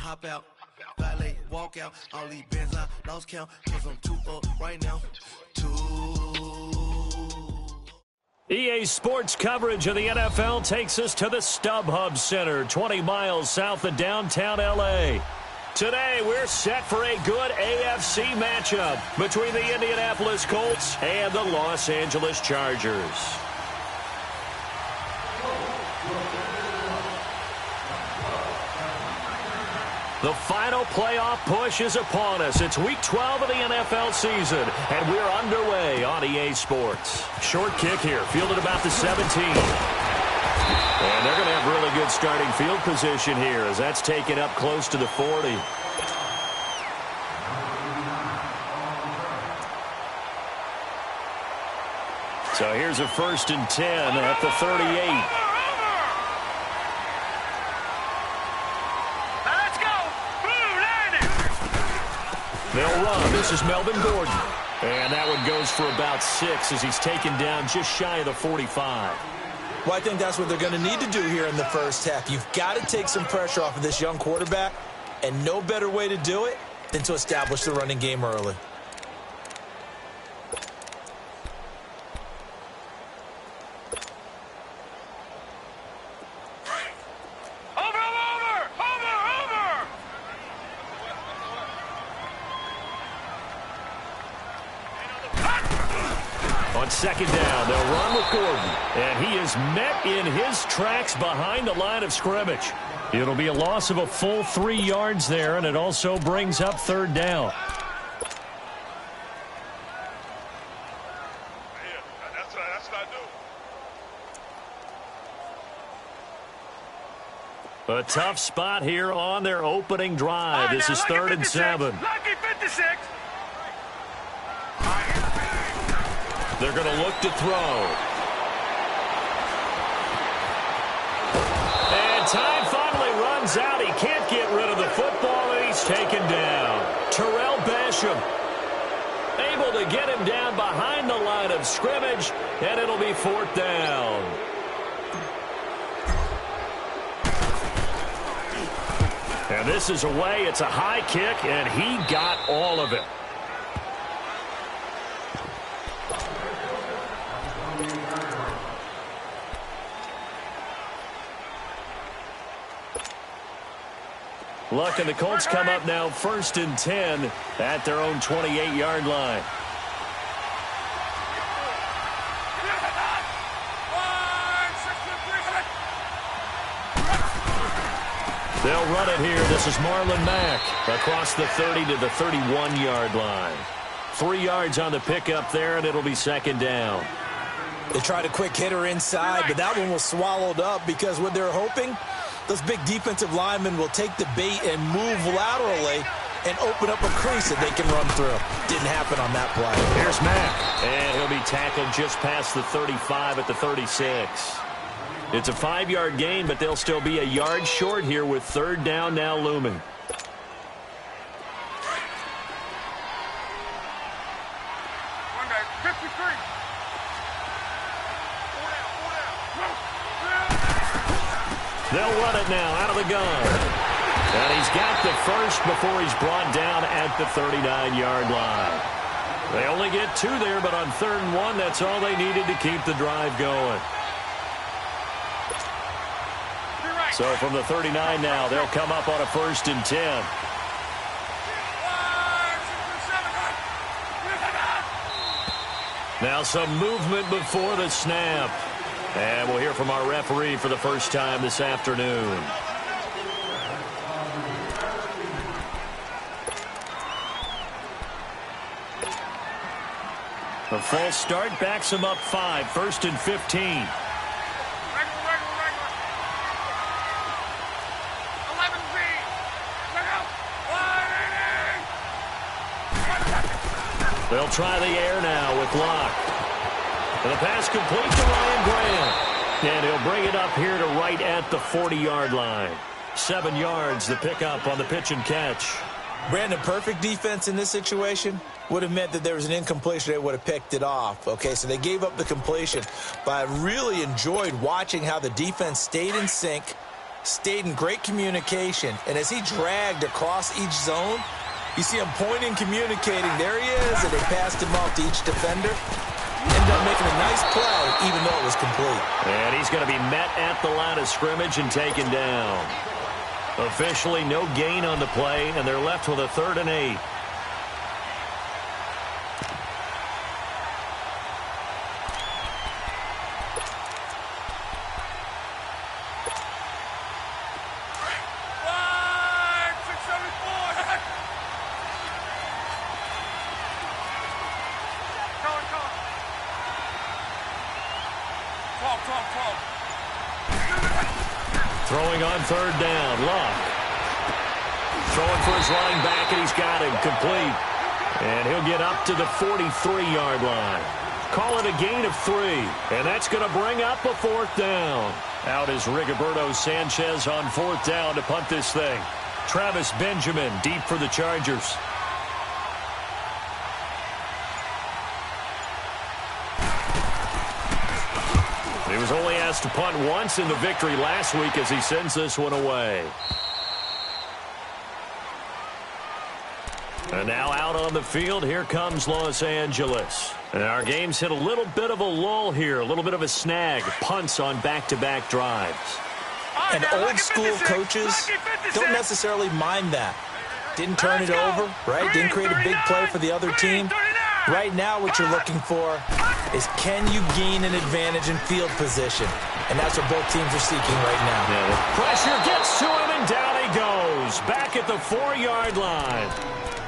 hop out, valet, walk out, all these bands I lost count, cause I'm too up right now, EA Sports coverage of the NFL takes us to the StubHub Center, 20 miles south of downtown L.A. Today, we're set for a good AFC matchup between the Indianapolis Colts and the Los Angeles Chargers. The final playoff push is upon us. It's Week 12 of the NFL season, and we're underway on EA Sports. Short kick here, fielded about the 17. And they're going to have really good starting field position here as that's taken up close to the 40. So here's a 1st and 10 at the 38. They'll run. This is Melvin Gordon. And that one goes for about 6 as he's taken down just shy of the 45. Well, I think that's what they're going to need to do here in the first half. You've got to take some pressure off of this young quarterback, and no better way to do it than to establish the running game early. Second down, they'll run with Gordon, and he is met in his tracks behind the line of scrimmage. It'll be a loss of a full 3 yards there, and it also brings up 3rd down. A tough spot here on their opening drive. This is 3rd and 7. Lucky 56. They're going to look to throw. And time finally runs out. He can't get rid of the football, and he's taken down. Terrell Basham able to get him down behind the line of scrimmage, and it'll be 4th down. And this is away. It's a high kick, and he got all of it. Luck and the Colts come up now 1st and 10 at their own 28-yard line. They'll run it here. This is Marlon Mack across the 30 to the 31-yard line. 3 yards on the pickup there, and it'll be 2nd down. They tried a quick hitter inside, but that one was swallowed up because what they're hoping, those big defensive linemen will take the bait and move laterally and open up a crease that they can run through. Didn't happen on that play. Here's Mack, and he'll be tackled just past the 35 at the 36. It's a 5-yard gain, but they'll still be a yard short here with 3rd down now looming. They'll run it now out of the gun. And he's got the first before he's brought down at the 39-yard line. They only get 2 there, but on 3rd and 1, that's all they needed to keep the drive going. So from the 39 now, they'll come up on a 1st and 10. Now some movement before the snap. And we'll hear from our referee for the first time this afternoon. The false start backs him up 5, 1st and 15. They'll try the air now with Locke. And the pass complete to Ryan Graham. And he'll bring it up here to right at the 40-yard line. 7 yards, the pickup on the pitch and catch. Brandon, perfect defense in this situation would have meant that there was an incompletion. They would have picked it off. Okay, so they gave up the completion. But I really enjoyed watching how the defense stayed in sync stayed in great communication. And as he dragged across each zone, you see him pointing, communicating. There he is, and they passed him off to each defender. Ended up making a nice play, even though it was complete. And he's going to be met at the line of scrimmage and taken down. Officially no gain on the play, and they're left with a 3rd and 8. Throwing on 3rd down, Luck. Throwing for his running back, and he's got him complete. And he'll get up to the 43-yard line. Call it a gain of 3, and that's going to bring up a 4th down. Out is Rigoberto Sanchez on 4th down to punt this thing. Travis Benjamin deep for the Chargers. He was only asked to punt once in the victory last week as he sends this one away. And now out on the field, here comes Los Angeles. And our game's hit a little bit of a lull here, a little bit of a snag. Punts on back-to-back drives. And old-school coaches don't necessarily mind that. Didn't turn it over, right? Didn't create a big play for the other team. Right now what you're looking for is, can you gain an advantage in field position? And that's what both teams are seeking right now. Yeah, the pressure gets to him, and down he goes. Back at the 4-yard line.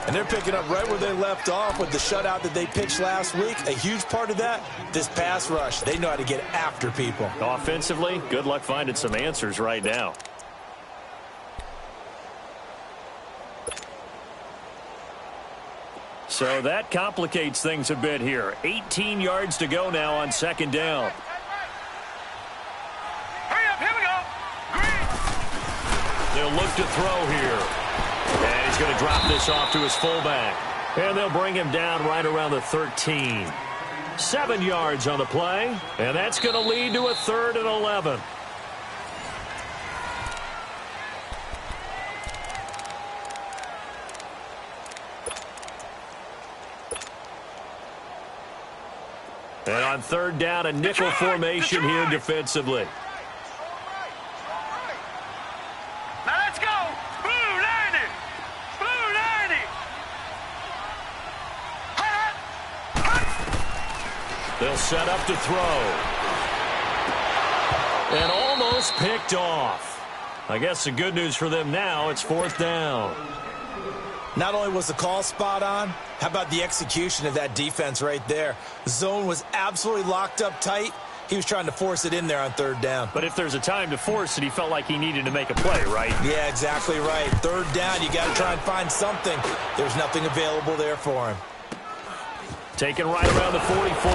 And they're picking up right where they left off with the shutout that they pitched last week. A huge part of that, this pass rush. They know how to get after people. Offensively, good luck finding some answers right now. So that complicates things a bit here. 18 yards to go now on 2nd down. Hurry up, here we go. Green. They'll look to throw here. And he's going to drop this off to his fullback. And they'll bring him down right around the 13. 7 yards on the play. And that's going to lead to a 3rd and 11. And on 3rd down, a nickel formation here defensively. Now let's go. Blue 90. Blue 90. They'll set up to throw. And almost picked off. I guess the good news for them now, it's 4th down. Not only was the call spot on, how about the execution of that defense right there? The zone was absolutely locked up tight. He was trying to force it in there on 3rd down. But if there's a time to force it, he felt like he needed to make a play, right? Yeah, exactly right. 3rd down, you got to try and find something. There's nothing available there for him. Taken right around the 44.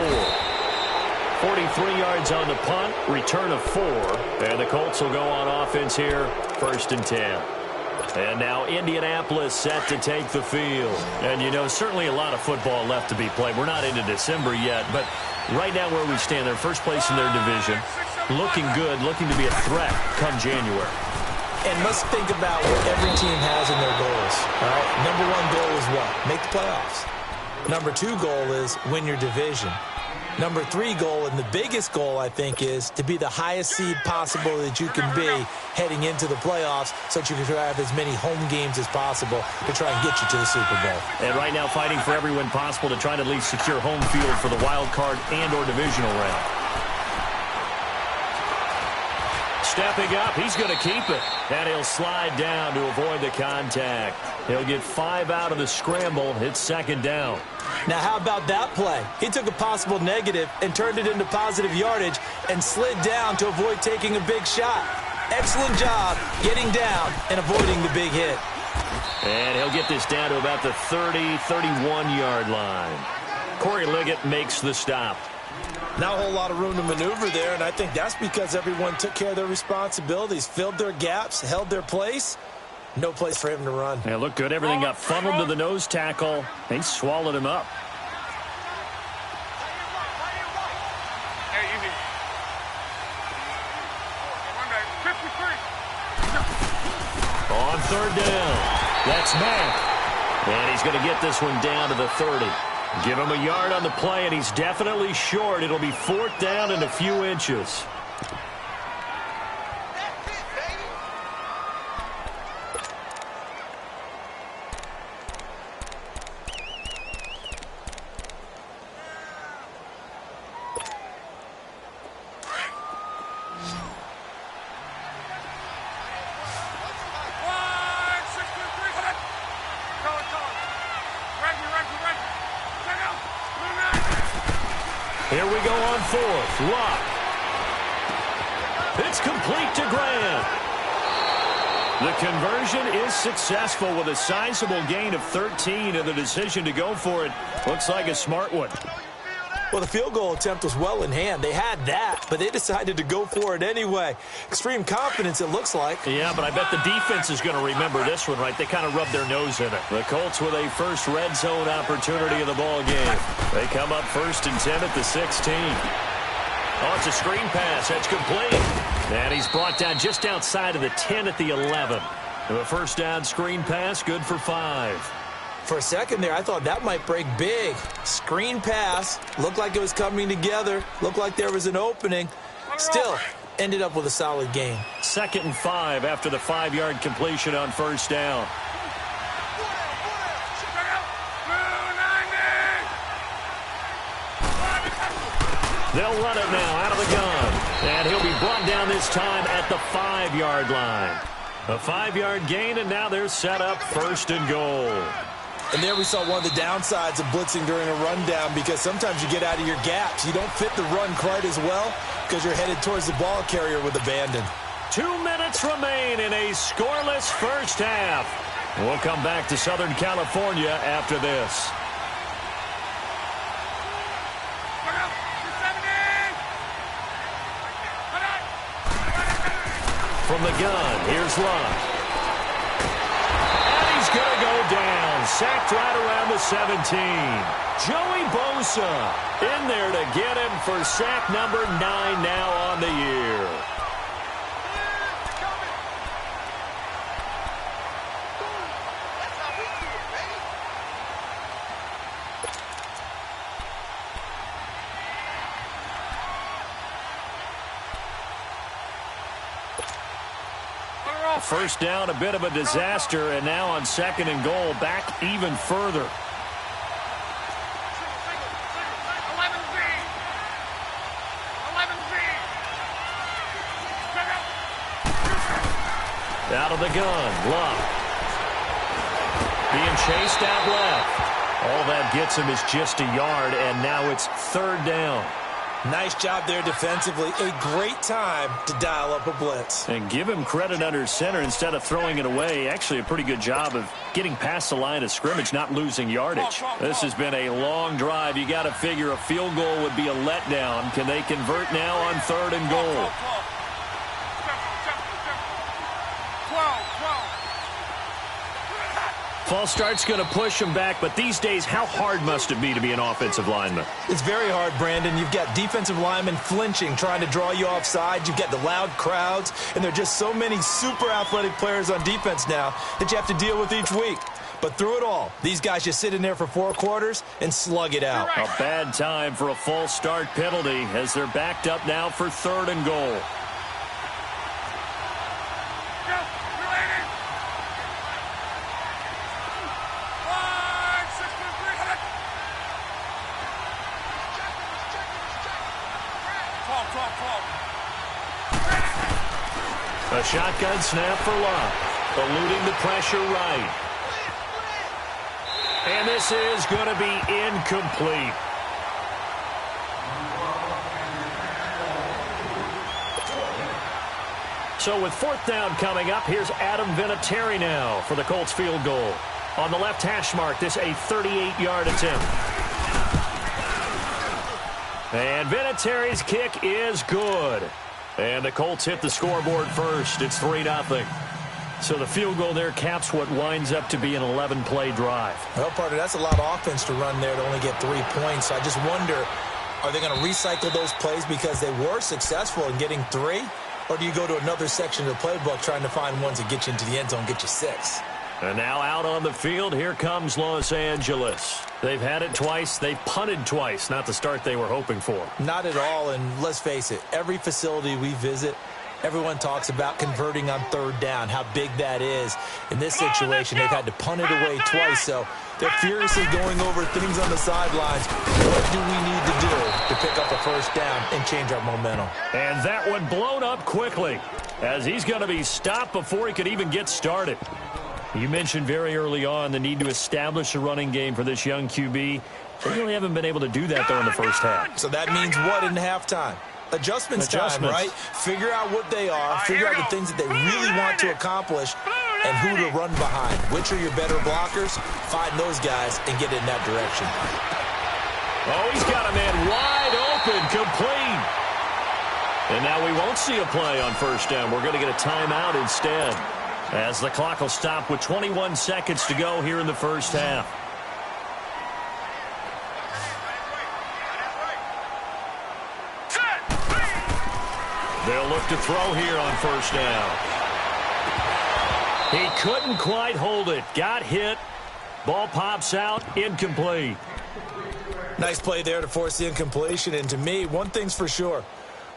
43 yards on the punt, return of 4. And the Colts will go on offense here, 1st and 10. And now Indianapolis set to take the field. And, you know, certainly a lot of football left to be played. We're not into December yet, but right now where we stand, they're first place in their division. Looking good, looking to be a threat come January. And let's think about what every team has in their goals. All right, number 1 goal is what? Make the playoffs. Number 2 goal is win your division. Number 3 goal, and the biggest goal, I think, is to be the highest seed possible that you can be heading into the playoffs so that you can have as many home games as possible to try and get you to the Super Bowl. And right now fighting for every win possible to try to at least secure home field for the wild card and or divisional round. Stepping up, he's going to keep it. And he'll slide down to avoid the contact. He'll get 5 out of the scramble. It's 2nd down. Now, how about that play? He took a possible negative and turned it into positive yardage and slid down to avoid taking a big shot. Excellent job getting down and avoiding the big hit. And he'll get this down to about the 30, 31-yard line. Corey Liggett makes the stop. Not a whole lot of room to maneuver there, and I think that's because everyone took care of their responsibilities, filled their gaps, held their place. No place for him to run. Yeah, looked good. Everything got funneled to the nose tackle. They swallowed him up. Hey, easy. 53. on third down. That's Mack. And he's going to get this one down to the 30. Give him a yard on the play, and he's definitely short. It'll be fourth down and a few inches. Here we go on fourth. Lock. It's complete to Grant. The conversion is successful with a sizable gain of 13, and the decision to go for it looks like a smart one. Well, the field goal attempt was well in hand. They had that, but they decided to go for it anyway. Extreme confidence, it looks like. Yeah, but I bet the defense is going to remember this one, right? They kind of rubbed their nose in it. The Colts with a first red zone opportunity of the ball game. They come up 1st and 10 at the 16. Oh, it's a screen pass. That's complete. And he's brought down just outside of the 10 at the 11. And a first down screen pass, good for 5. For a second there, I thought that might break big. Screen pass. Looked like it was coming together. Looked like there was an opening. Still, ended up with a solid gain. 2nd and 5 after the 5-yard completion on first down. They'll run it now out of the gun. And he'll be brought down this time at the 5-yard line. A 5-yard gain, and now they're set up 1st and goal. And there we saw one of the downsides of blitzing during a rundown, because sometimes you get out of your gaps. You don't fit the run quite as well because you're headed towards the ball carrier with abandon. 2 minutes remain in a scoreless first half. We'll come back to Southern California after this. From the gun, here's Love. And he's going to go down. Sacked right around the 17. Joey Bosa in there to get him for sack number 9 now on the year. First down, a bit of a disaster, and now on 2nd and goal, back even further. Out of the gun, Love. Being chased out left. All that gets him is just a yard, and now it's 3rd down. Nice job there defensively. A great time to dial up a blitz. And give him credit under center instead of throwing it away. Actually a pretty good job of getting past the line of scrimmage, not losing yardage. This has been a long drive. You got to figure a field goal would be a letdown. Can they convert now on 3rd and goal? False start's going to push him back, but these days, how hard must it be to be an offensive lineman? It's very hard, Brandon. You've got defensive linemen flinching, trying to draw you offside. You've got the loud crowds, and there are just so many super athletic players on defense now that you have to deal with each week. But through it all, these guys just sit in there for 4 quarters and slug it out. A bad time for a false start penalty as they're backed up now for 3rd and goal. A shotgun snap for Love, eluding the pressure right. And this is going to be incomplete. So with 4th down coming up, here's Adam Vinatieri now for the Colts field goal. On the left hash mark, this a 38-yard attempt. And Vinatieri's kick is good. And the Colts hit the scoreboard first. It's 3-0. So the field goal there caps what winds up to be an 11-play drive. Well, partner, that's a lot of offense to run there to only get 3 points. So I just wonder, are they going to recycle those plays because they were successful in getting 3? Or do you go to another section of the playbook trying to find ones that get you into the end zone, get you 6? And now out on the field, here comes Los Angeles. They've had it twice. They've punted twice. Not the start they were hoping for. Not at all, and let's face it, every facility we visit, everyone talks about converting on third down, how big that is. In this situation, they've had to punt it away twice, so they're furiously going over things on the sidelines. What do we need to do to pick up a first down and change our momentum? And that one blown up quickly, as he's going to be stopped before he could even get started. You mentioned very early on the need to establish a running game for this young QB. They really haven't been able to do that, though, in the first half. So that means what in halftime? Adjustments time, right? Figure out what they are, figure out the things that they really want to accomplish, and who to run behind. Which are your better blockers? Find those guys and get in that direction. Oh, he's got a man wide open, complete. And now we won't see a play on first down. We're going to get a timeout instead, as the clock will stop with 21 seconds to go here in the first half. They'll look to throw here on first down. He couldn't quite hold it. Got hit. Ball pops out. Incomplete. Nice play there to force the incompletion. And to me, one thing's for sure.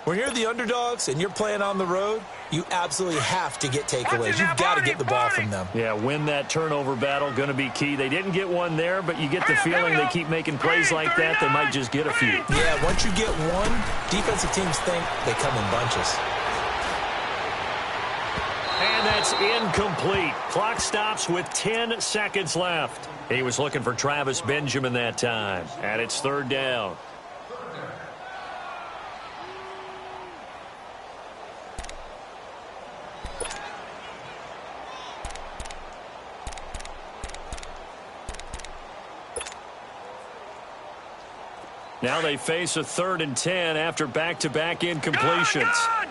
When you're the underdogs and you're playing on the road, you absolutely have to get takeaways. You've got to get the ball from them. Yeah, win that turnover battle, going to be key. They didn't get one there, but you get the feeling they keep making plays like that, they might just get a few. Yeah, once you get one, defensive teams think they come in bunches. And that's incomplete. Clock stops with 10 seconds left. He was looking for Travis Benjamin that time, and it's third down. Now they face a 3rd and 10 after back-to-back incompletions. Gone!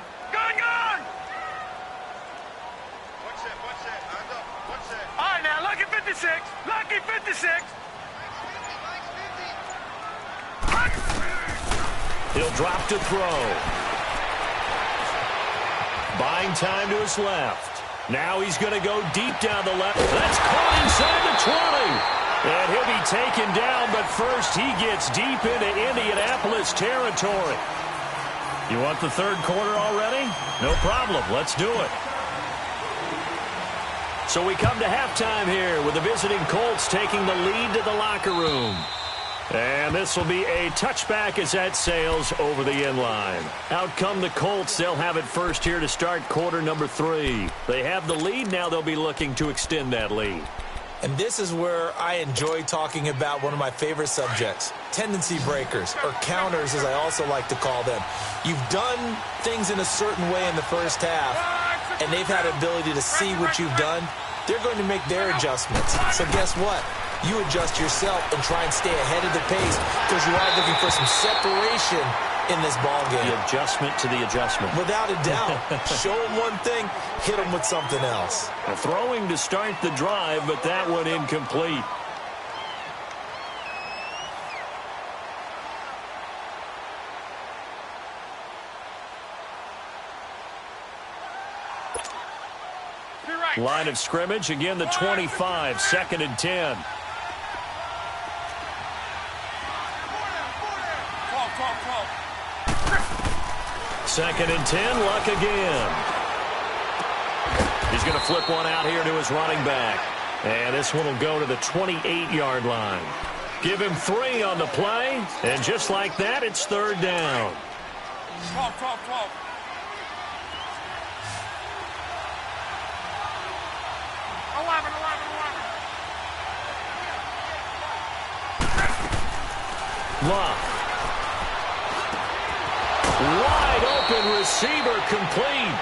What's that? All right, now, lucky 56. Lucky 56. He'll drop to throw. Buying time to his left. Now he's going to go deep down the left. That's caught inside the 20. And he'll be taken down, but first he gets deep into Indianapolis territory. You want the third quarter already? No problem. Let's do it. So we come to halftime here with the visiting Colts taking the lead to the locker room. And this will be a touchback as that sails over the end line. Out come the Colts. They'll have it first here to start quarter number 3. They have the lead. Now they'll be looking to extend that lead. And this is where I enjoy talking about one of my favorite subjects, tendency breakers, or counters as I also like to call them. You've done things in a certain way in the first half, and they've had the ability to see what you've done. They're going to make their adjustments. So guess what? You adjust yourself and try and stay ahead of the pace because you are looking for some separation in this ball game. The adjustment to the adjustment. Without a doubt. Show them one thing, hit them with something else. Throwing to start the drive, but that one incomplete. Line of scrimmage, again the 25, 2nd and 10. Second and 10, Luck again. He's going to flip one out here to his running back. And this one will go to the 28-yard line. Give him 3 on the play, and just like that, it's third down. 12. Luck. Wide open receiver complete.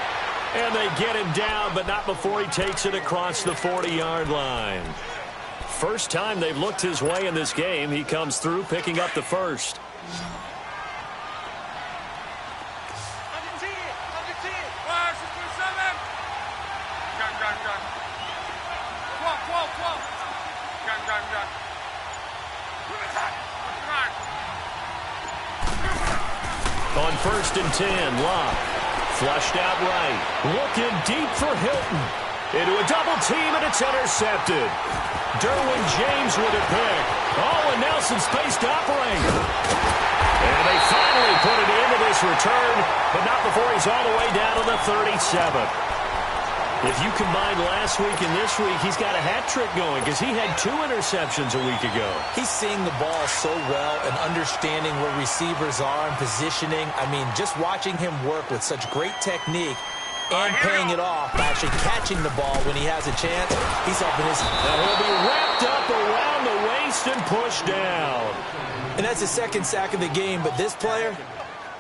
And they get him down, but not before he takes it across the 40-yard line. First time they've looked his way in this game. He comes through picking up the first. On 1st and 10, Locke Flushed out right. Looking deep for Hilton. Into a double team, and it's intercepted. Derwin James with a pick. Oh, and Nelson space to operate. And they finally put it into this return, but not before he's all the way down to the 37. If you combine last week and this week, he's got a hat trick going because he had 2 interceptions a week ago. He's seeing the ball so well and understanding where receivers are and positioning. I mean, just watching him work with such great technique and paying it off, actually catching the ball when he has a chance, he's helping his... And he'll be wrapped up around the waist and pushed down. And that's the second sack of the game, but this player,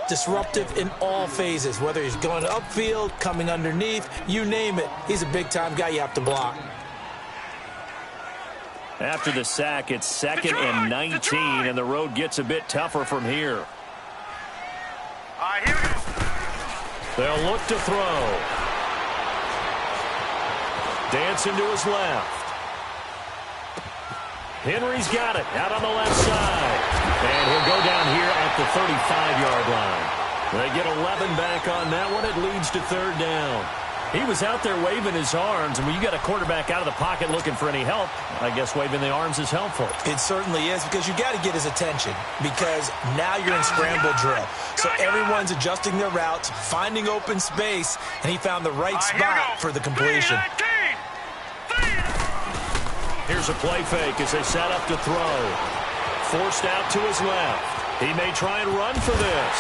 disruptive in all phases, whether he's going upfield, coming underneath, you name it. He's a big-time guy you have to block. After the sack, it's 2nd and 19, and the road gets a bit tougher from here. All right, here we go. They'll look to throw. Dancing to his left. Henry's got it out on the left side. And he'll go down here at the 35-yard line. They get 11 back on that one. It leads to 3rd down. He was out there waving his arms, and when you got a quarterback out of the pocket looking for any help, I guess waving the arms is helpful. It certainly is, because you got to get his attention, because now you're in scramble drill. So everyone's adjusting their routes, finding open space, and he found the right spot for the completion. Here's a play fake as they set up to throw. Forced out to his left. He may try and run for this.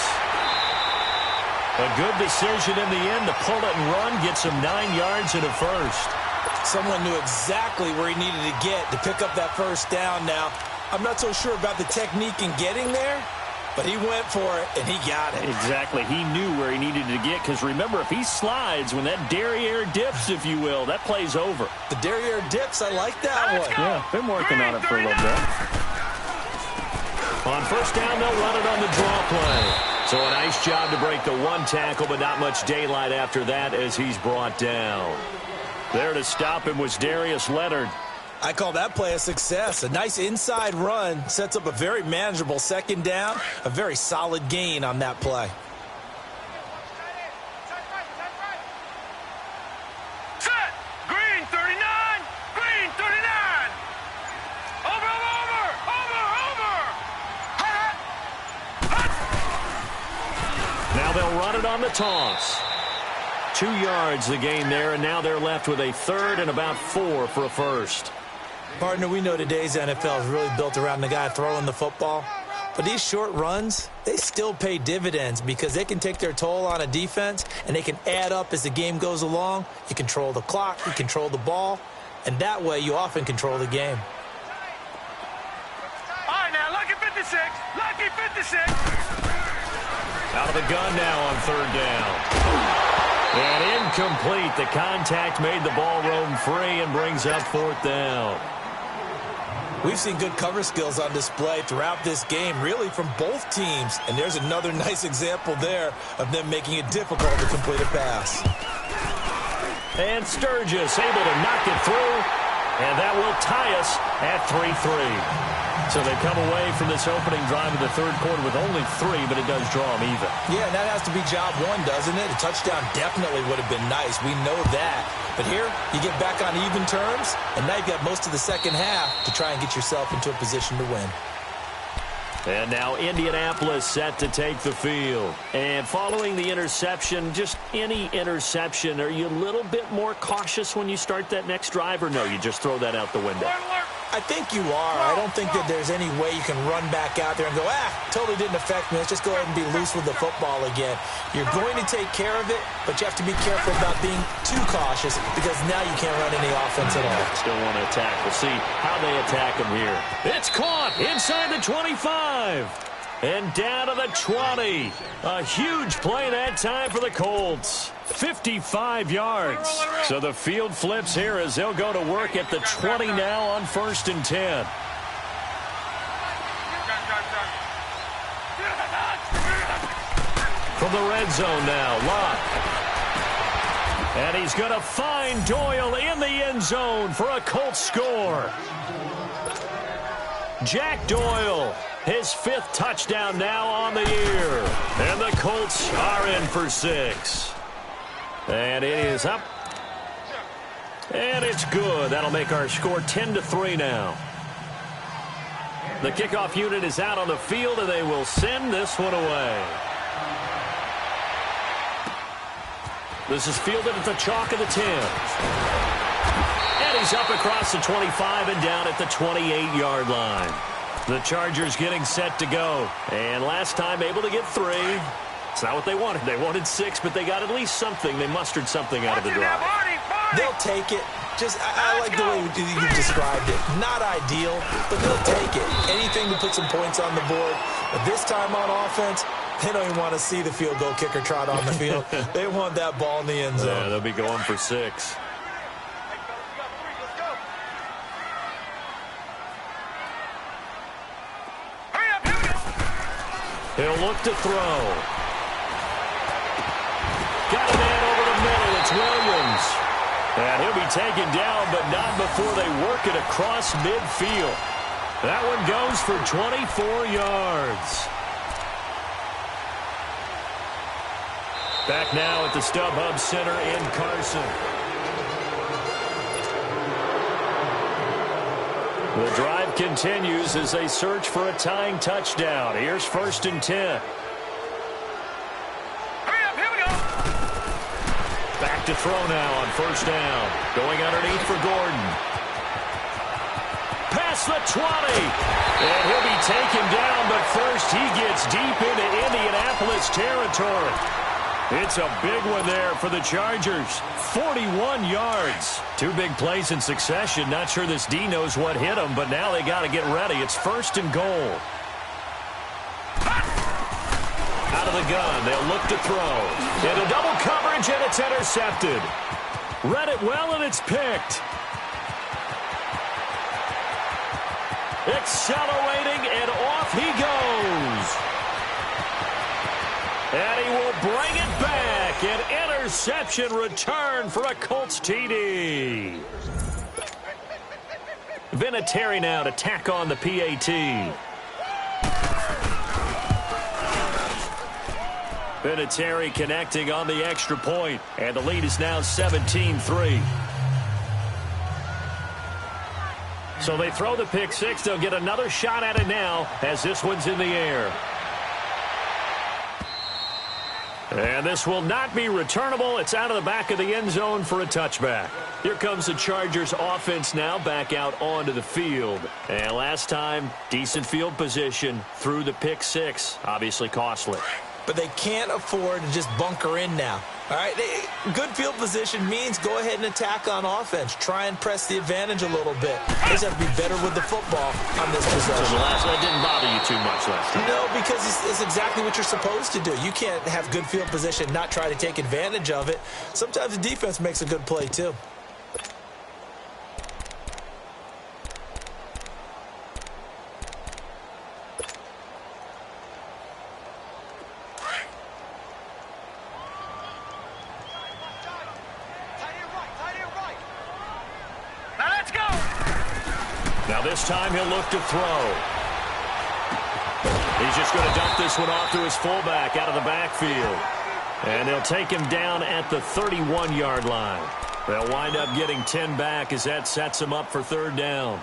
A good decision in the end to pull it and run, gets him 9 yards and a first. Someone knew exactly where he needed to get to pick up that first down now. I'm not so sure about the technique in getting there, but he went for it, and he got it. Exactly. He knew where he needed to get, because remember, if he slides, when that derriere dips, if you will, that play's over. The derriere dips, I like that one. Yeah, been working on it for a little bit. On first down, they'll run it on the draw play. So a nice job to break the 1 tackle, but not much daylight after that as he's brought down. There to stop him was Darius Leonard. I call that play a success. A nice inside run sets up a very manageable 2nd down, a very solid gain on that play. Set! Green 39! Green 39! Over! Now they'll run it on the toss. 2 yards the gain there, and now they're left with a 3rd and about 4 for a first. Partner, we know today's NFL is really built around the guy throwing the football. But these short runs, they still pay dividends because they can take their toll on a defense, and they can add up as the game goes along. You control the clock, you control the ball, and that way you often control the game. All right, now, lucky 56. Lucky 56. Out of the gun now on 3rd down. And incomplete. The contact made the ball roam free and brings up 4th down. We've seen good cover skills on display throughout this game, really from both teams. And there's another nice example there of them making it difficult to complete a pass. And Sturgis able to knock it through. And that will tie us at 3-3. So they come away from this opening drive of the 3rd quarter with only 3, but it does draw them even. Yeah, and that has to be job 1, doesn't it? A touchdown definitely would have been nice. We know that. But here, you get back on even terms, and now you've got most of the 2nd half to try and get yourself into a position to win. And now Indianapolis set to take the field. And following the interception, just any interception, are you a little bit more cautious when you start that next drive, or no, you just throw that out the window? I think you are. I don't think that there's any way you can run back out there and go, totally didn't affect me. Let's just go ahead and be loose with the football again. You're going to take care of it, but you have to be careful about being too cautious because now you can't run any offense at all. Still want to attack. We'll see how they attack him here. It's caught inside the 25 and down to the 20. A huge play that time for the Colts. 55 yards. So the field flips here as they'll go to work at the 20 now on 1st and 10. From the red zone now, Locke. And he's going to find Doyle in the end zone for a Colts score. Jack Doyle, his 5th touchdown now on the year. And the Colts are in for 6. And it is up. And it's good. That'll make our score 10-3 now. The kickoff unit is out on the field, and they will send this one away. This is fielded at the chalk of the 10. And he's up across the 25 and down at the 28-yard line. The Chargers getting set to go. And last time able to get 3. It's not what they wanted. They wanted 6, but they got at least something. They mustered something out of the drive. They'll take it. I like the way you described it. Not ideal, but they'll take it. Anything to put some points on the board. But this time on offense, they don't even want to see the field goal kicker trot on the field. They want that ball in the end zone. Yeah, they'll be going for 6. He'll look to throw. Got a man over the middle. It's Williams. And he'll be taken down, but not before they work it across midfield. That one goes for 24 yards. Back now at the StubHub Center in Carson. The drive continues as they search for a tying touchdown. Here's 1st and 10. Back to throw now on 1st down. Going underneath for Gordon. Past the 20. And he'll be taken down, but first he gets deep into Indianapolis territory. It's a big one there for the Chargers. 41 yards. 2 big plays in succession. Not sure this D knows what hit him, but now they got to get ready. It's 1st and goal. Out of the gun. They'll look to throw. Into double coverage, and it's intercepted. Read it well, and it's picked. Accelerating, and off he goes. And he will bring it back. An interception return for a Colts TD. Vinatieri now to tack on the PAT. Vinatieri connecting on the extra point. And the lead is now 17-3. So they throw the pick 6. They'll get another shot at it now as this one's in the air. And this will not be returnable. It's out of the back of the end zone for a touchback. Here comes the Chargers offense now back out onto the field. And last time, decent field position through the pick 6. Obviously costly. But they can't afford to just bunker in now. All right, good field position means go ahead and attack on offense. Try and press the advantage a little bit. They just have to be better with the football on this possession. So the last one didn't bother you too much last time? No, because it's exactly what you're supposed to do. You can't have good field position, not try to take advantage of it. Sometimes the defense makes a good play, too. This time he'll look to throw. He's just going to dump this one off to his fullback out of the backfield. And they'll take him down at the 31-yard line. They'll wind up getting 10 back as that sets him up for 3rd down.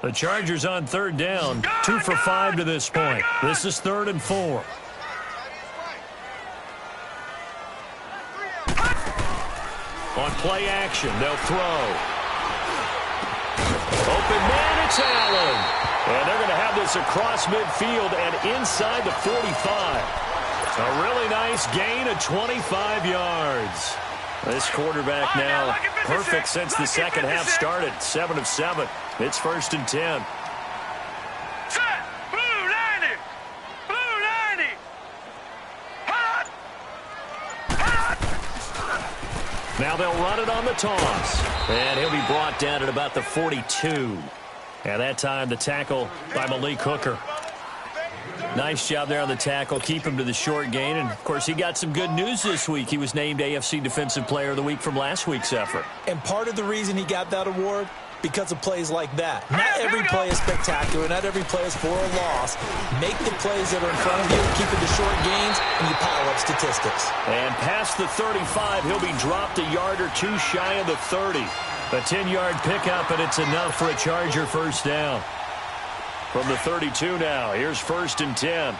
The Chargers on 3rd down, 2 for 5 to this point. This is 3rd and 4. On play action, they'll throw. Open man, it's Allen. And they're going to have this across midfield and inside the 45. A really nice gain of 25 yards. This quarterback now perfect since the second half started. 7 of 7. It's 1st and 10. Set. Blue 90. Blue 90. Hot. Hot. Now they'll run it on the toss. And he'll be brought down at about the 42. And that time the tackle by Malik Hooker. Nice job there on the tackle. Keep him to the short gain. And, of course, he got some good news this week. He was named AFC Defensive Player of the Week from last week's effort. And part of the reason he got that award, because of plays like that. Not every play is spectacular. Not every play is for a loss. Make the plays that are in front of you, keep it to short gains, and you pile up statistics. And past the 35, he'll be dropped a yard or two shy of the 30. A 10-yard pickup, and it's enough for a Charger first down. From the 32 now, here's 1st and 10.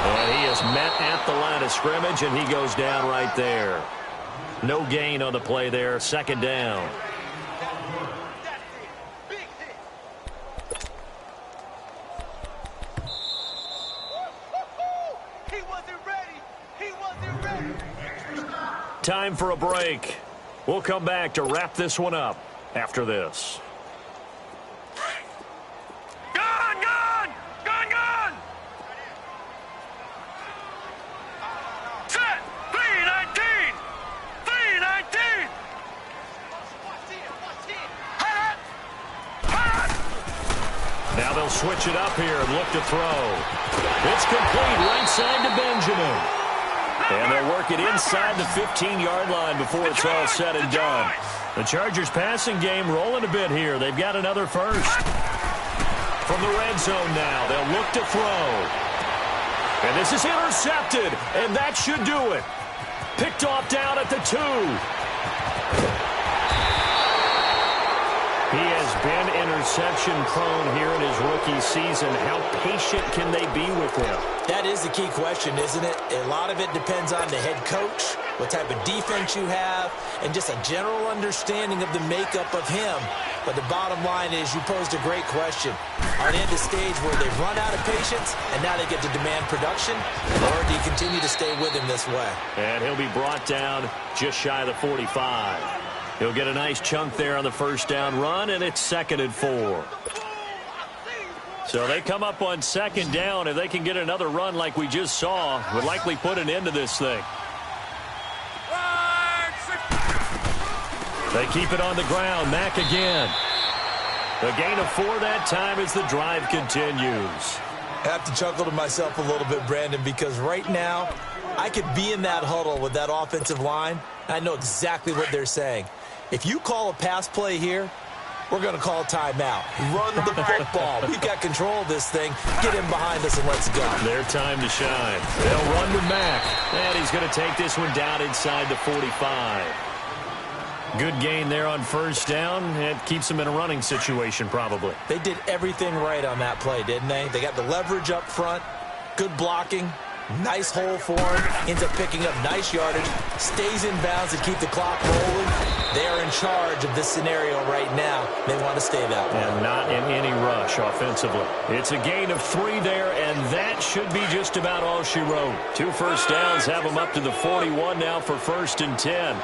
And he is met at the line of scrimmage, and he goes down right there. No gain on the play there, 2nd down. Time for a break. We'll come back to wrap this one up after this. Gun, gun! Gun, gun! Set! 319! 319! Now they'll switch it up here and look to throw. It's complete right side to Benjamin. And they'll work it inside the 15-yard line before it's all said and done. The Chargers passing game rolling a bit here. They've got another first. From the red zone now, they'll look to throw. And this is intercepted, and that should do it. Picked off down at the 2. He has been interception-prone here in his rookie season. How patient can they be with him? That is the key question, isn't it? A lot of it depends on the head coach, what type of defense you have, and just a general understanding of the makeup of him. But the bottom line is you posed a great question. Are they at the stage where they've run out of patience and now they get to demand production? Or do you continue to stay with him this way? And he'll be brought down just shy of the 45. He'll get a nice chunk there on the first down run, and it's 2nd and 4. So they come up on 2nd down. If they can get another run like we just saw, would likely put an end to this thing. They keep it on the ground. Mack again. A gain of 4 that time as the drive continues. I have to chuckle to myself a little bit, Brandon, because right now I could be in that huddle with that offensive line. I know exactly what they're saying. If you call a pass play here, we're going to call a timeout. Run the football. We've got control of this thing. Get him behind us and let's go. Their time to shine. They'll run with Mack. And he's going to take this one down inside the 45. Good gain there on first down. It keeps them in a running situation probably. They did everything right on that play, didn't they? They got the leverage up front. Good blocking. Nice hole for him. Ends up picking up nice yardage. Stays in bounds to keep the clock rolling. They are in charge of this scenario right now. They want to stay that way. And not in any rush offensively. It's a gain of 3 there, and that should be just about all she wrote. 2 first downs have them up to the 41 now for 1st and 10.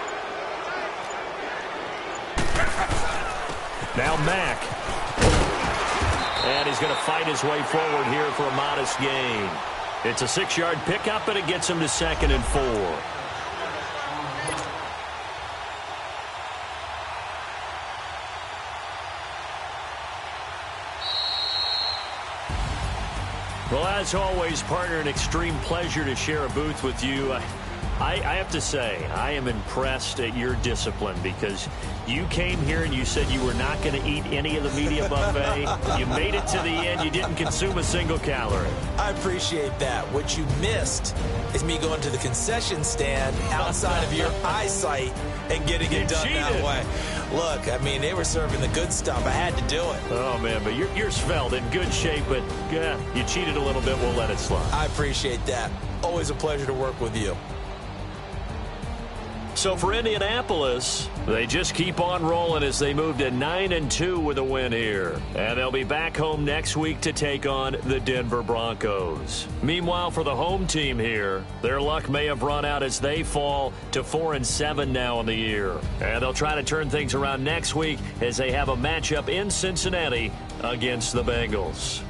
Now Mack. And he's going to fight his way forward here for a modest gain. It's a 6-yard pickup, and it gets him to 2nd and 4. Well, as always, partner, an extreme pleasure to share a booth with you. I have to say, I am impressed at your discipline because you came here and you said you were not going to eat any of the media buffet. You made it to the end. You didn't consume a single calorie. I appreciate that. What you missed is me going to the concession stand outside of your eyesight and getting it done that way. Look, I mean, they were serving the good stuff. I had to do it. Oh, man, but you're svelte, in good shape, but yeah, you cheated a little bit. We'll let it slide. I appreciate that. Always a pleasure to work with you. So for Indianapolis, they just keep on rolling as they move to 9-2 with a win here. And they'll be back home next week to take on the Denver Broncos. Meanwhile, for the home team here, their luck may have run out as they fall to 4-7 now in the year. And they'll try to turn things around next week as they have a matchup in Cincinnati against the Bengals.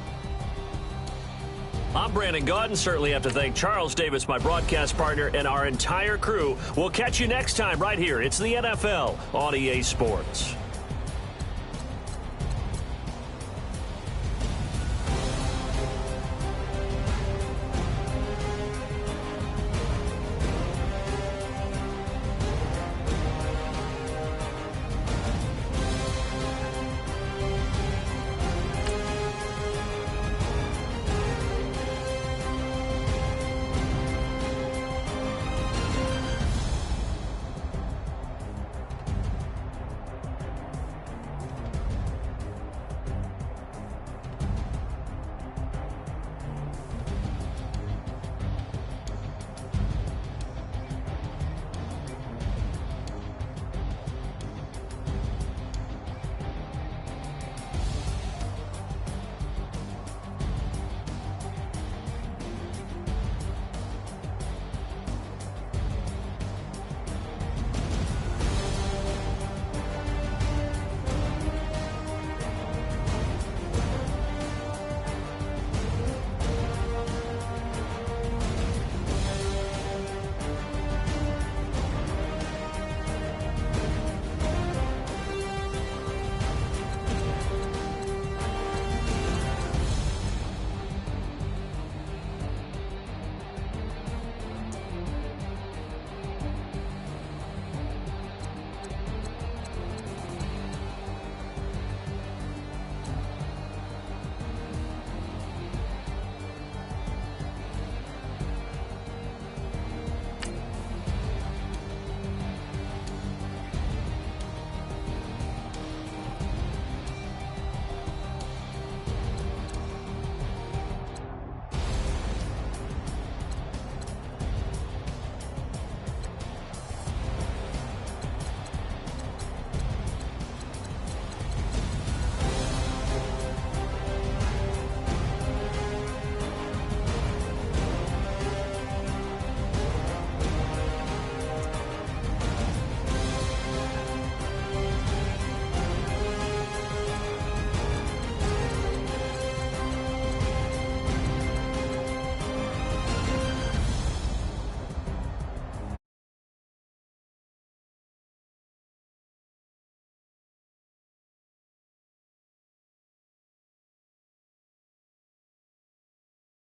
I'm Brandon Gaudin. Certainly have to thank Charles Davis, my broadcast partner, and our entire crew. We'll catch you next time right here. It's the NFL on EA Sports.